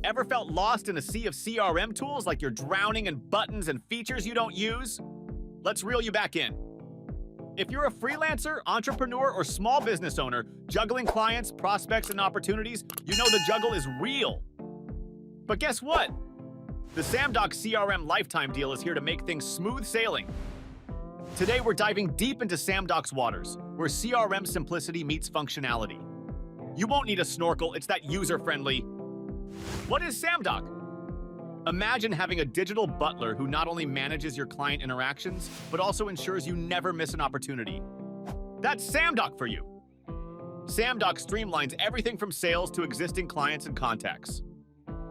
Ever felt lost in a sea of CRM tools like you're drowning in buttons and features you don't use? Let's reel you back in. If you're a freelancer, entrepreneur, or small business owner juggling clients, prospects, and opportunities, you know the juggle is real. But guess what? The Samdock CRM lifetime deal is here to make things smooth sailing. Today, we're diving deep into Samdock's waters, where CRM simplicity meets functionality. You won't need a snorkel, it's that user-friendly. What is Samdock? Imagine having a digital butler who not only manages your client interactions, but also ensures you never miss an opportunity. That's Samdock for you. Samdock streamlines everything from sales to existing clients and contacts.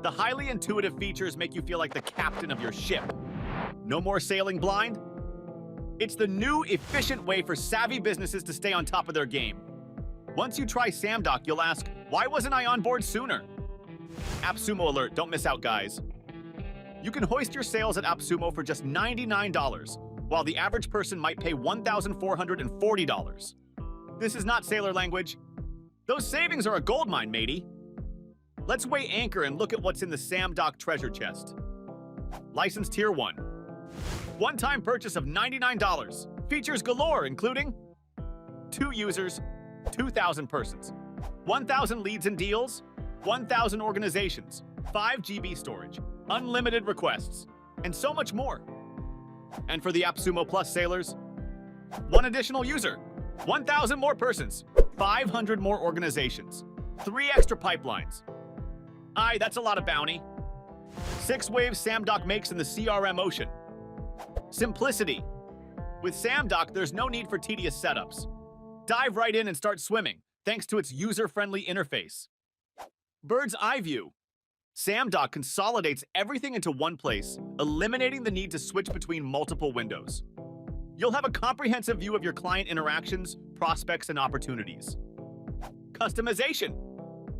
The highly intuitive features make you feel like the captain of your ship. No more sailing blind? It's the new, efficient way for savvy businesses to stay on top of their game. Once you try Samdock, you'll ask, why wasn't I on board sooner? AppSumo alert, don't miss out, guys. You can hoist your sales at AppSumo for just $99, while the average person might pay $1,440. This is not sailor language. Those savings are a goldmine, matey. Let's weigh anchor and look at what's in the Samdock treasure chest. License Tier 1. One-time purchase of $99. Features galore, including 2 users, 2,000 persons, 1,000 leads and deals, 1,000 organizations, 5 GB storage, unlimited requests, and so much more. And for the AppSumo Plus sailors, 1 additional user, 1,000 more persons, 500 more organizations, 3 extra pipelines. Aye, that's a lot of bounty. 6 waves Samdock makes in the CRM ocean. Simplicity. With Samdock, there's no need for tedious setups. Dive right in and start swimming, thanks to its user-friendly interface. Bird's eye view. Samdock consolidates everything into one place, eliminating the need to switch between multiple windows. You'll have a comprehensive view of your client interactions, prospects, and opportunities. Customization.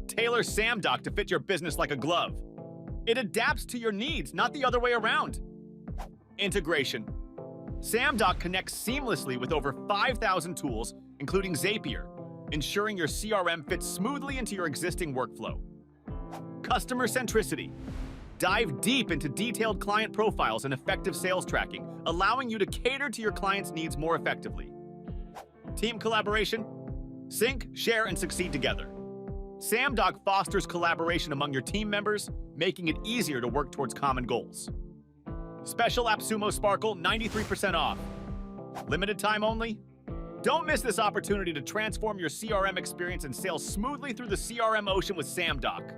Tailor Samdock to fit your business like a glove. It adapts to your needs, not the other way around. Integration. Samdock connects seamlessly with over 5,000 tools, including Zapier, ensuring your CRM fits smoothly into your existing workflow. Customer centricity. Dive deep into detailed client profiles and effective sales tracking, allowing you to cater to your clients' needs more effectively. Team collaboration. Sync, share, and succeed together. Samdock fosters collaboration among your team members, making it easier to work towards common goals. Special AppSumo Sparkle, 93% off. Limited time only? Don't miss this opportunity to transform your CRM experience and sail smoothly through the CRM ocean with Samdock.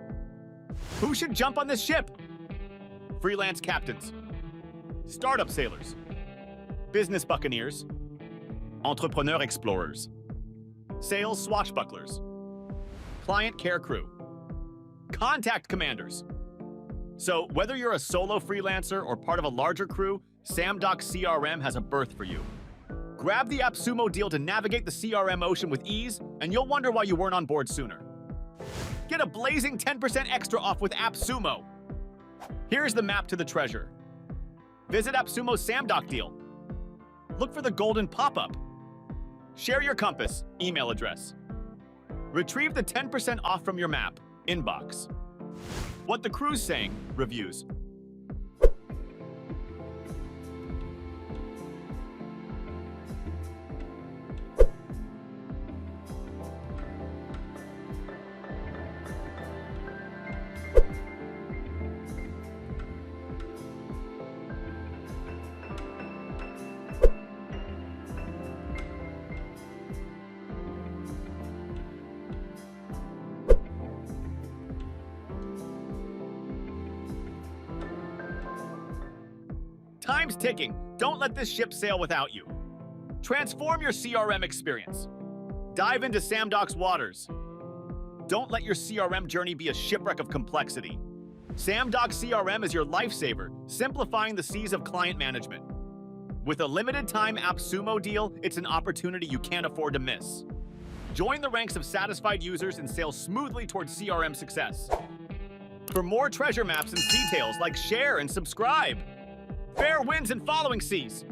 Who should jump on this ship? Freelance captains, startup sailors, business buccaneers, entrepreneur explorers, sales swashbucklers, client care crew, contact commanders. So whether you're a solo freelancer or part of a larger crew, Samdock CRM has a berth for you. Grab the AppSumo deal to navigate the CRM ocean with ease, and you'll wonder why you weren't on board sooner. Get a blazing 10% extra off with AppSumo. Here's the map to the treasure. Visit AppSumo's Samdock deal. Look for the golden pop-up. Share your compass, email address. Retrieve the 10% off from your map, inbox. What the crew's saying, reviews. Time's ticking. Don't let this ship sail without you. Transform your CRM experience. Dive into Samdock's waters. Don't let your CRM journey be a shipwreck of complexity. Samdock CRM is your lifesaver, simplifying the seas of client management. With a limited-time AppSumo deal, it's an opportunity you can't afford to miss. Join the ranks of satisfied users and sail smoothly towards CRM success. For more treasure maps and details, like share and subscribe. Fair winds and following seas.